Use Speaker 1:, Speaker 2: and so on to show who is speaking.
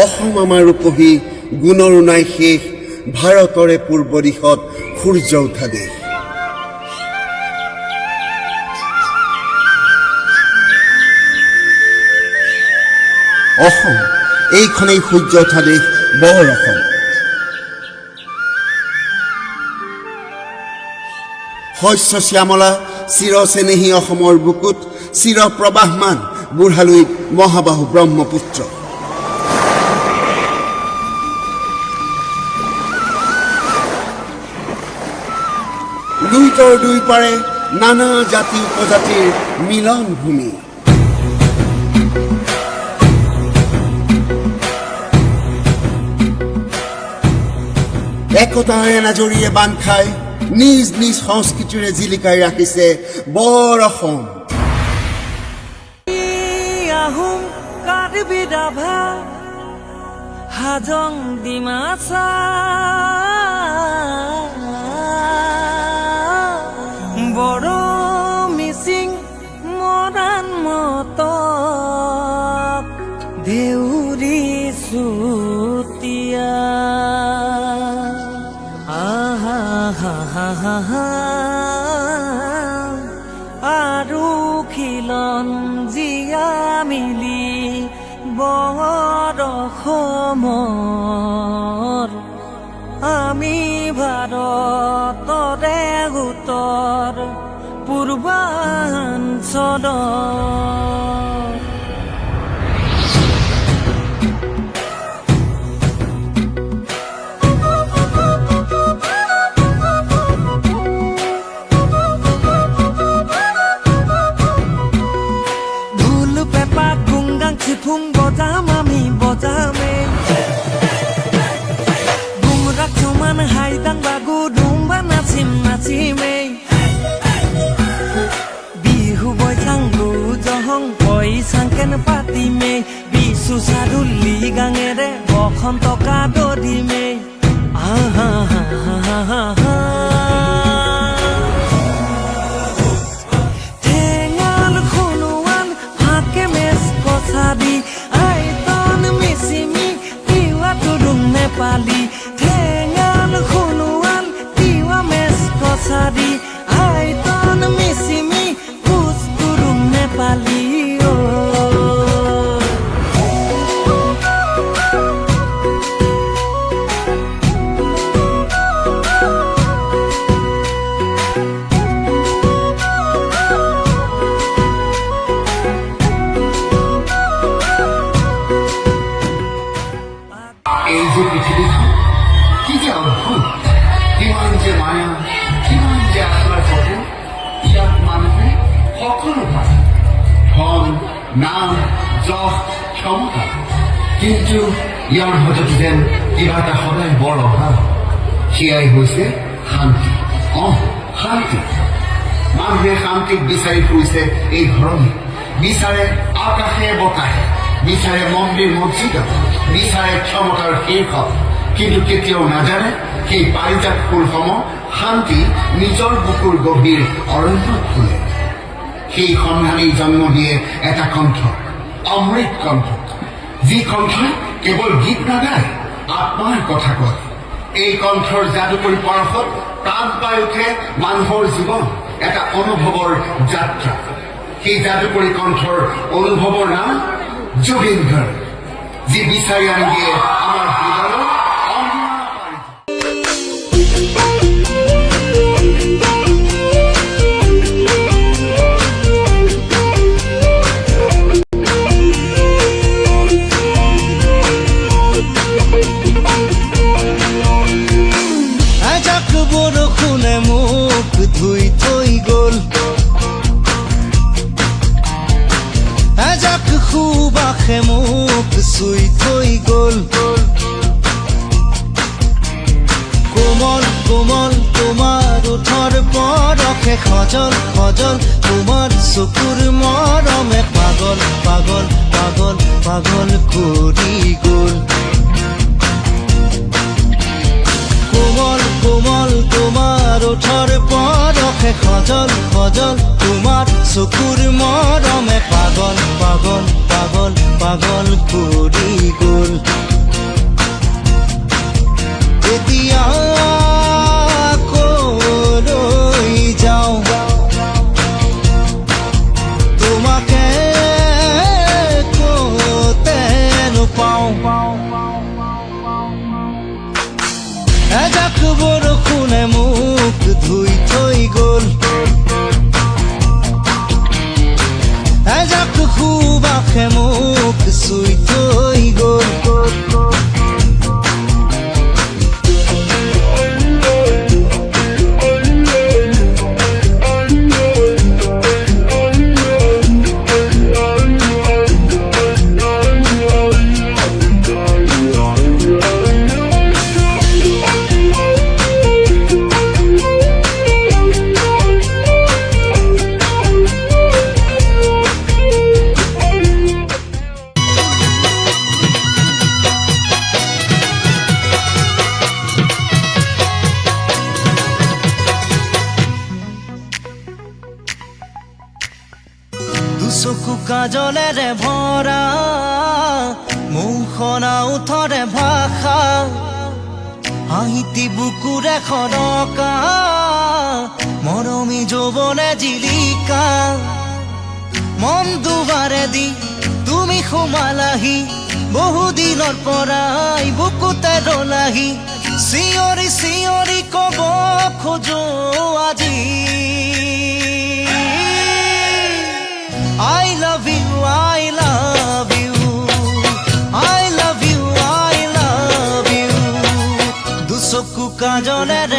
Speaker 1: অসম আমাৰ ৰূপহী গুণৰো নাই শেষ ভাৰতৰে পূৰ্ব দিশত সূৰ্য উঠা দেশ অসম এইখনেই সূৰ্য উঠা দেশ বৰ অসম শস্য শ্যামলা চিৰ চেনেহী অসমৰ বুকুত চিৰ প্ৰবাহমান বুঢ়ালৈ মহাবাহু ব্ৰহ্মপুত্ৰ লুইতৰ দুই পাৰে নানা জাতি উপজাতিৰ মিলন ভূমি একতাৰ এনাজৰীয়ে বান্ধ খাই নিজ নিজ সংস্কৃতিৰে জিলিকাই ৰাখিছে বৰ অসম
Speaker 2: আহোম কাৰ্বি ৰাভা হাজং ডিমাছা বড়ো মিচিং মৰাণ মটক দেউৰী চুতীয়া আৰু খিলন জীয়া মিলি বৰ অসমৰ আমি ভাৰতৰে উত্তৰ পূৰ্বাঞ্চল ফুং বজাম আমি বজামে বুমৰাক সমান হাইদাং বাগু ডুম্বা নাচিম নাচিমে বিহু বৈচাংগু জহং পইচাংকেন পাতিমে বিচু চাৰুলি গাঙেৰে বসন্ত কাদৰিমে আহা Nepali Tengan khunuan tiwa mes kosadi Aiton misimi pusturung Nepali
Speaker 3: এই যে পৃথিবীখন কি যে অদ্ভুত কিমান যে মায়া কিমান যে আশাৰ সপোন ইয়াত মানুহে সকলো পায় ধন নাম যশ ক্ষমতা কিন্তু ইয়াৰ মাজত যেন কিবা এটা সদায় বৰ অভাৱ সেয়াই হৈছে শান্তি শান্তি মানুহে শান্তিক বিচাৰি ফুৰিছে এই ধৰণে বিচাৰে আকাশে বতাহে বিচাৰে মন্দিৰ মছজিদত বিচাৰে ক্ষমতাৰ শীৰ্ষত কিন্তু কেতিয়াও নাজানে সেই পাৰিজাত ফুলসমূহ শান্তি নিজৰ বুকুৰ গভীৰ অৰণ্যত ফুলে সেই সন্ধানেই জন্ম দিয়ে এটা কণ্ঠ অমৃত কণ্ঠ যি কণ্ঠই কেৱল গীত নাগায় আত্মাৰ কথা কয় এই কণ্ঠৰ যাদুকৰী পৰশত প্ৰাণ পাই উঠে মানুহৰ জীৱন এটা অনুভৱৰ যাত্ৰা সেই যাদুকৰী কণ্ঠৰ অনুভৱৰ নাম জুবিন গাৰ্গ যি বিচাৰি আনি দিয়ে আমাৰ হৃদয়ৰ
Speaker 4: এজাক বৰষুণে মোক ধুই থৈ গ'ল এজাক সুবাসে মোক চুই থৈ গ'ল কোমল কোমল তোমাৰ ওঠৰ পৰশে সজল সজল তোমাৰ চকুৰ মৰমে পাগল পাগল পাগল পাগল কৰি গ'ল কোমল কোমল তোমাৰ ওঠৰ পৰশে সজল সজল তোমাৰ চকুৰ মৰমে পাগল পাগল পাগল পাগল কৰি গ'ল কোনে মোক ধুই থৈ গ'ল এজাক সুবাসে মোক চুই থৈ গ'ল দুচকু কাজলেৰে ভৰা মুখনা উঠৰে ভাষা হাঁহিতি বুকুৰে খৰকা মৰমী যৌৱনে জিলিকা মন দুৱাৰে দি তুমি সোমালাহি বহুদিনৰ পৰাই বুকুতে ৰলাহি চিঞৰি চিঞৰি কব খোজো আজি I love you, I love you, I love you, I love you. দুচকু কাজলেৰে